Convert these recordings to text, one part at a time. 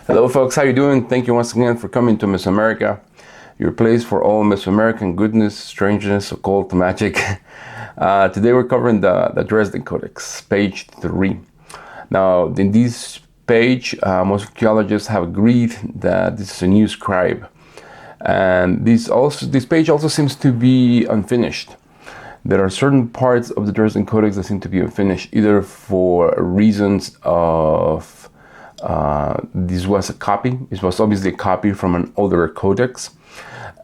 Hello folks, how you doing? Thank you once again for coming to Mesoamerica, your place for all Mesoamerican goodness, strangeness, occult, magic. Today we're covering the Dresden Codex, page 3. Now, in this page, most archaeologists have agreed that this is a new scribe. And this page also seems to be unfinished. There are certain parts of the Dresden Codex that seem to be unfinished, either for reasons of this was a copy. It was obviously a copy from an older codex,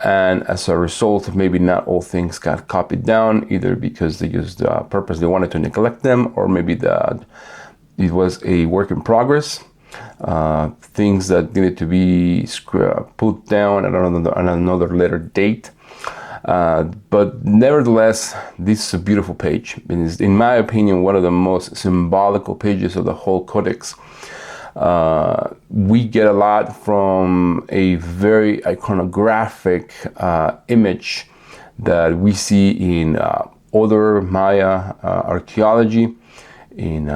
and as a result, maybe not all things got copied down, either because they used the purpose they wanted to neglect them, or maybe that it was a work in progress. Things that needed to be put down at another later date. But nevertheless, this is a beautiful page. It is, in my opinion, one of the most symbolical pages of the whole codex. We get a lot from a very iconographic image that we see in other Maya archaeology, in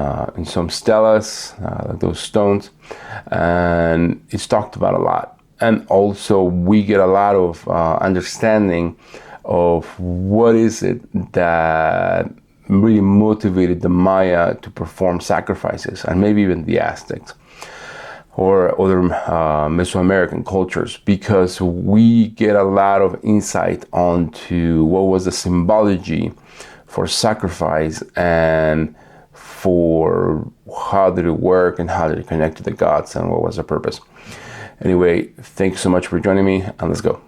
some stelas, those stones, and it's talked about a lot. And also we get a lot of understanding of what is it that really motivated the Maya to perform sacrifices, and maybe even the Aztecs or other Mesoamerican cultures, because we get a lot of insight onto what was the symbology for sacrifice and for how did it work and how did it connect to the gods and what was the purpose. Anyway, thank you so much for joining me, and let's go.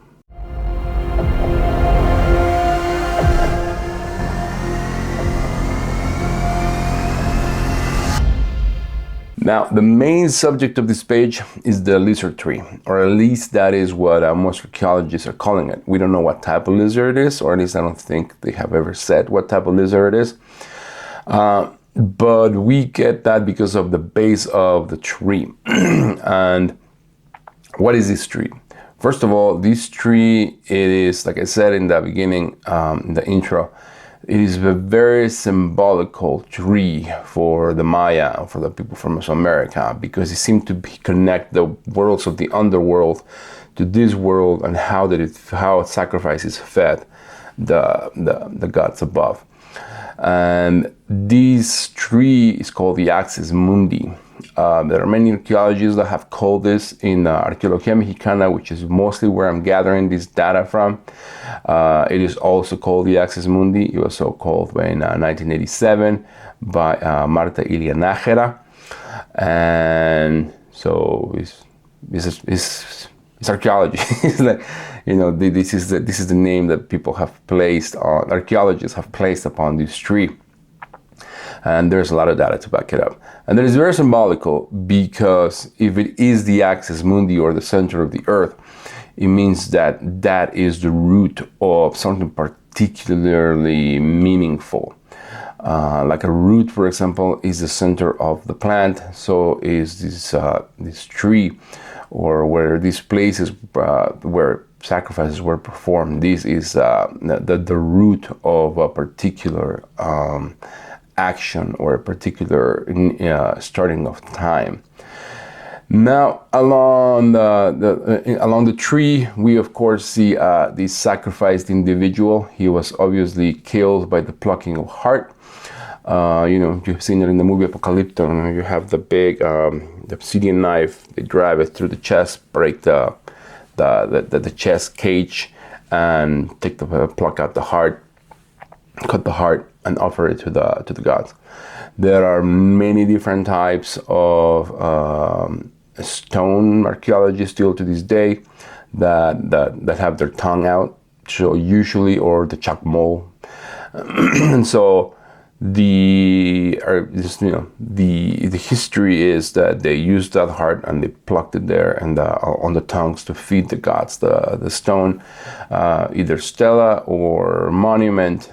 Now, the main subject of this page is the lizard tree, or at least that is what most archaeologists are calling it. We don't know what type of lizard it is, or at least I don't think they have ever said what type of lizard it is. But we get that because of the base of the tree. And what is this tree? First of all, this tree, it is, like I said in the beginning, in the intro, it is a very symbolical tree for the Maya, for the people from Mesoamerica, because it seemed to connect the worlds of the underworld to this world, and how sacrifices fed the gods above. And this tree is called the axis mundi. There are many archaeologists that have called this in Arqueología Mexicana, which is mostly where I'm gathering this data from. It is also called the axis mundi. It was so called in 1987 by Marta Ilia Nájera. And so it's archaeology. It's like, you know, this is the name that people have placed on, archaeologists have placed upon this tree. And there's a lot of data to back it up. And it is very symbolical, because if it is the axis mundi, or the center of the earth, it means that that is the root of something particularly meaningful. Like a root, for example, is the center of the plant. So is this tree, or where these places where sacrifices were performed. This is the root of a particular action, or a particular starting of time. Now, along the tree, we of course see the sacrificed individual. He was obviously killed by the plucking of heart. You know, you've seen it in the movie Apocalypto. You have the big the obsidian knife. They drive it through the chest, break the chest cage, and pluck out the heart, cut the heart, and offer it to the gods. There are many different types of stone archaeology still to this day that have their tongue out. So usually, or the chacmol, and so the history is that they used that heart and they plucked it there and on the tongues to feed the gods the stone, either stela or monument.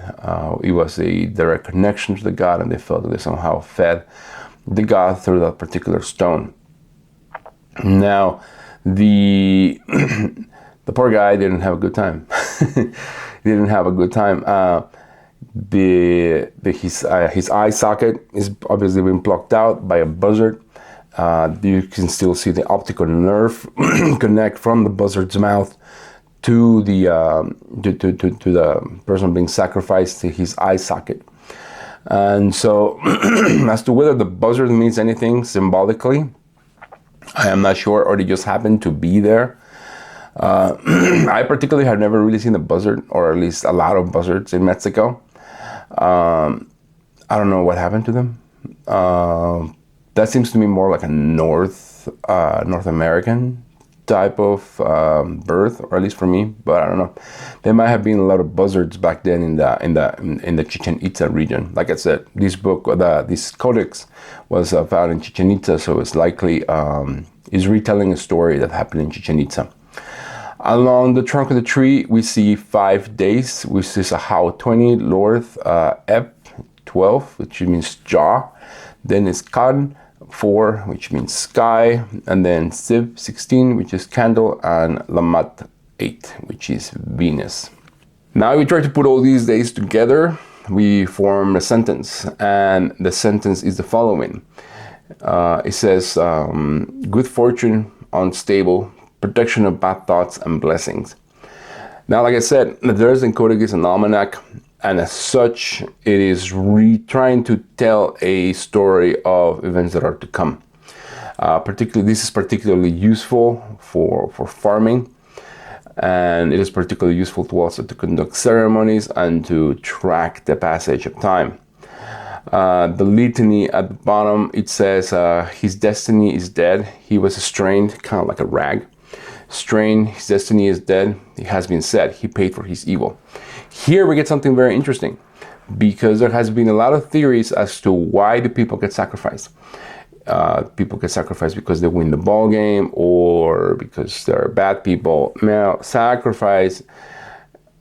It was a direct connection to the god, and they felt that they somehow fed the god through that particular stone. Now, the poor guy didn't have a good time. He didn't have a good time. His eye socket is obviously been plucked out by a buzzard. You can still see the optical nerve connect from the buzzard's mouth to the to the person being sacrificed, to his eye socket. And so, as to whether the buzzard means anything symbolically, I am not sure, or they just happen to be there. I particularly have never really seen a buzzard, or at least a lot of buzzards in Mexico. I don't know what happened to them. That seems to me more like a North American type of birth, or at least for me. But I don't know. There might have been a lot of buzzards back then in the Chichen Itza region. Like I said, this book, this codex, was found in Chichen Itza, so it's likely is retelling a story that happened in Chichen Itza. Along the trunk of the tree, we see 5 days, which is a How 20, Lorth, Ep 12, which means jaw. Then it's Kan 4, which means sky, and then Siv 16, which is candle, and Lamat 8, which is Venus. Now we try to put all these days together, we form a sentence, and the sentence is the following. It says, good fortune, unstable, protection of bad thoughts, and blessings. Now, like I said, the Dresden Codex is an almanac, and as such, it is trying to tell a story of events that are to come. This is particularly useful for farming, and it is particularly useful to also to conduct ceremonies and to track the passage of time. The litany at the bottom, it says, his destiny is dead. He was strained, kind of like a rag. Strained, his destiny is dead. It has been said, he paid for his evil. Here we get something very interesting, because there has been a lot of theories as to why do people get sacrificed. People get sacrificed because they win the ball game, or because they're bad people. Now, sacrifice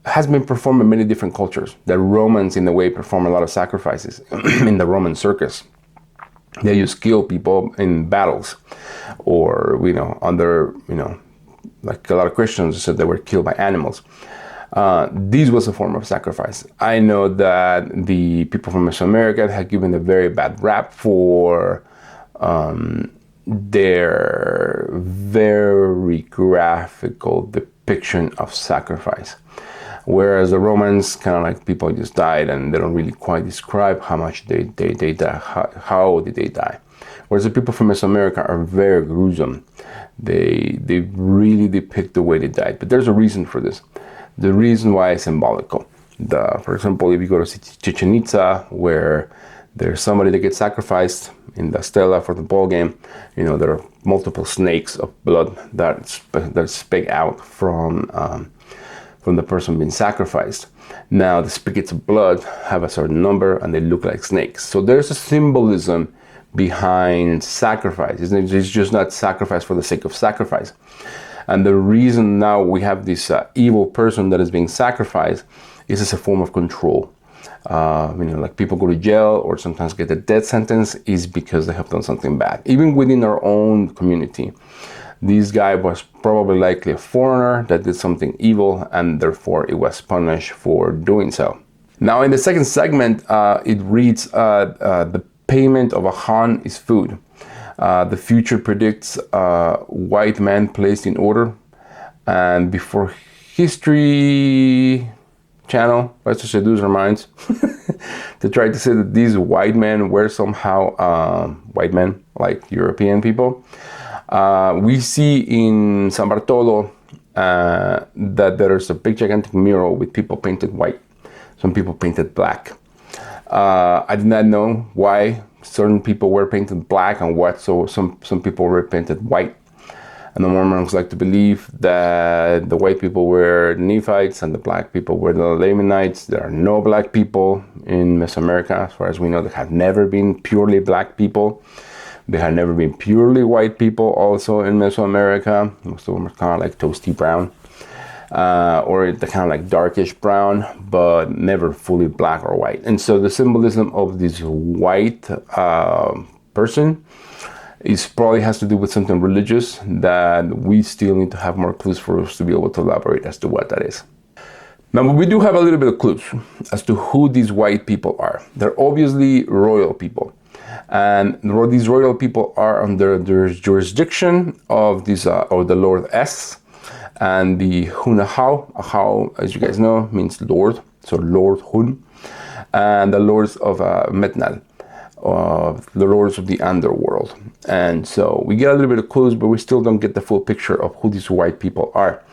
has been performed in many different cultures. The Romans, in a way, perform a lot of sacrifices in the Roman circus. They used to kill people in battles, or like a lot of Christians said they were killed by animals. This was a form of sacrifice. I know that the people from Mesoamerica had given a very bad rap for their very graphical depiction of sacrifice. Whereas the Romans, kind of like people just died and they don't really quite describe how much they died, how did they die. Whereas the people from Mesoamerica are very gruesome. They really depict the way they died. But there's a reason for this. The reason why is symbolical. For example, if you go to Chichen Itza, where there's somebody that gets sacrificed in the stela for the ball game, there are multiple snakes of blood that spit out from the person being sacrificed. Now, the spigots of blood have a certain number and they look like snakes. So there's a symbolism behind sacrifice. It's just not sacrifice for the sake of sacrifice. And the reason now we have this evil person that is being sacrificed is as a form of control. Like people go to jail or sometimes get a death sentence is because they have done something bad. Even within our own community, this guy was probably likely a foreigner that did something evil, and therefore it was punished for doing so. Now in the second segment, it reads, the payment of a Han is food. The future predicts white man placed in order, and before History Channel tries to seduce our minds to try to say that these white men were somehow white men, like European people. We see in San Bartolo that there's a big gigantic mural with people painted white, some people painted black. I did not know why certain people were painted black and what, so some people were painted white. And the Mormons like to believe that the white people were the Nephites and the black people were the Lamanites. There are no black people in Mesoamerica, as far as we know. There have never been purely black people. There have never been purely white people also in Mesoamerica. Most of them are kind of like toasty brown, or the kind of like darkish brown, but never fully black or white. And so the symbolism of this white person probably has to do with something religious that we still need to have more clues for us to be able to elaborate as to what that is. Now, we do have a little bit of clues as to who these white people are. They're obviously royal people. And these royal people are under the jurisdiction of this, or the Lord S, and the Hunahau. Ahau, as you guys know, means Lord, so Lord Hun, and the lords of Metnal, the lords of the underworld. And so we get a little bit of clues, but we still don't get the full picture of who these white people are.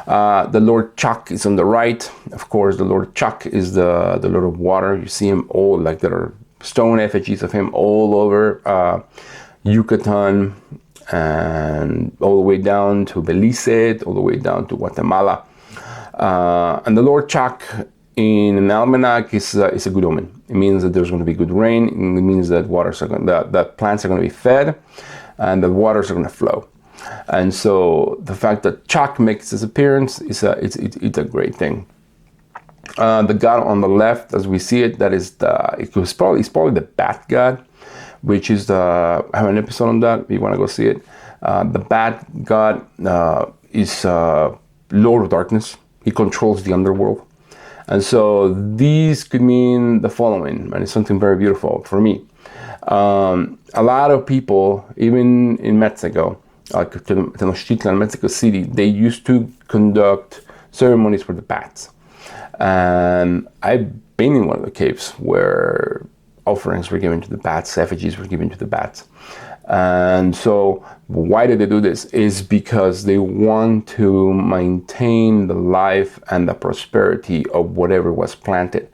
The Lord Chak is on the right. Of course, the Lord Chak is the Lord of Water. You see him all, like there are stone effigies of him all over Yucatan, and all the way down to Belize, all the way down to Guatemala. And the Lord Chak in an almanac is a good omen. It means that there's going to be good rain. It means that that plants are going to be fed, and the waters are going to flow. And so the fact that Chak makes his appearance is it's a great thing. The god on the left, as we see it, it's probably the bat god, which is I have an episode on that if you want to go see it. The bat god is Lord of Darkness. He controls the underworld. And so these could mean the following, and it's something very beautiful for me. A lot of people, even in Mexico, like Tenochtitlan, Mexico City, they used to conduct ceremonies for the bats. And I've been in one of the caves where offerings were given to the bats, effigies were given to the bats. And so why did they do this? Is because they want to maintain the life and the prosperity of whatever was planted.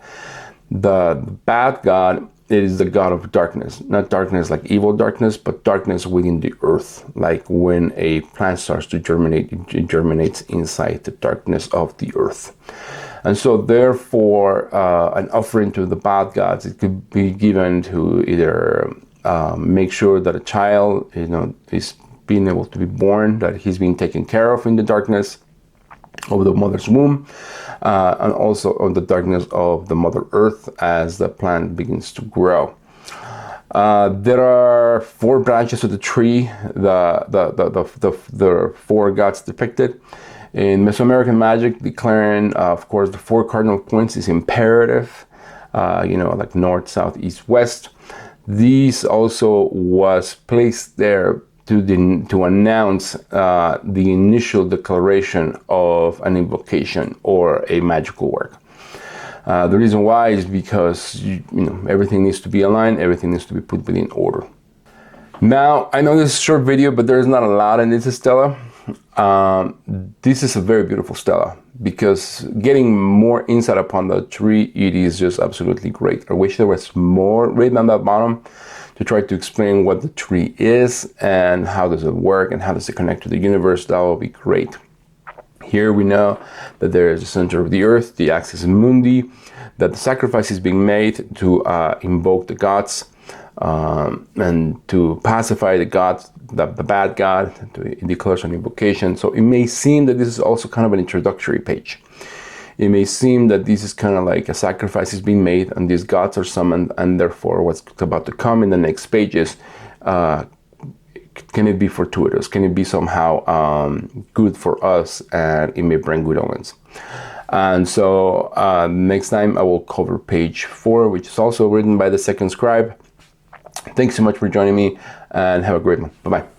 The bat god is the god of darkness, not darkness like evil darkness, but darkness within the earth. Like when a plant starts to germinate, it germinates inside the darkness of the earth. And so therefore, an offering to the bat gods, it could be given to either make sure that a child, is being able to be born, that he's being taken care of in the darkness of the mother's womb, and also on the darkness of the Mother Earth as the plant begins to grow. There are 4 branches of the tree, the 4 gods depicted. In Mesoamerican magic, declaring, of course, the 4 cardinal points is imperative, like north, south, east, west. These also was placed there to announce the initial declaration of an invocation or a magical work. The reason why is because everything needs to be aligned, everything needs to be put within order. Now, I know this is a short video, but there's not a lot in this stela. This is a very beautiful stela because getting more insight upon the tree, it is just absolutely great. I wish there was more written on that bottom to try to explain what the tree is and how does it work and how does it connect to the universe. That would be great. Here we know that there is the center of the earth, the axis mundi, that the sacrifice is being made to invoke the gods and to pacify the gods, the bad god, to declare an invocation. So it may seem that this is also kind of an introductory page. It may seem that this is kind of like a sacrifice is being made and these gods are summoned, and therefore what's about to come in the next pages, can it be fortuitous? Can it be somehow good for us, and it may bring good omens? And so next time I will cover page 4, which is also written by the second scribe. Thanks so much for joining me, and have a great one. Bye-bye.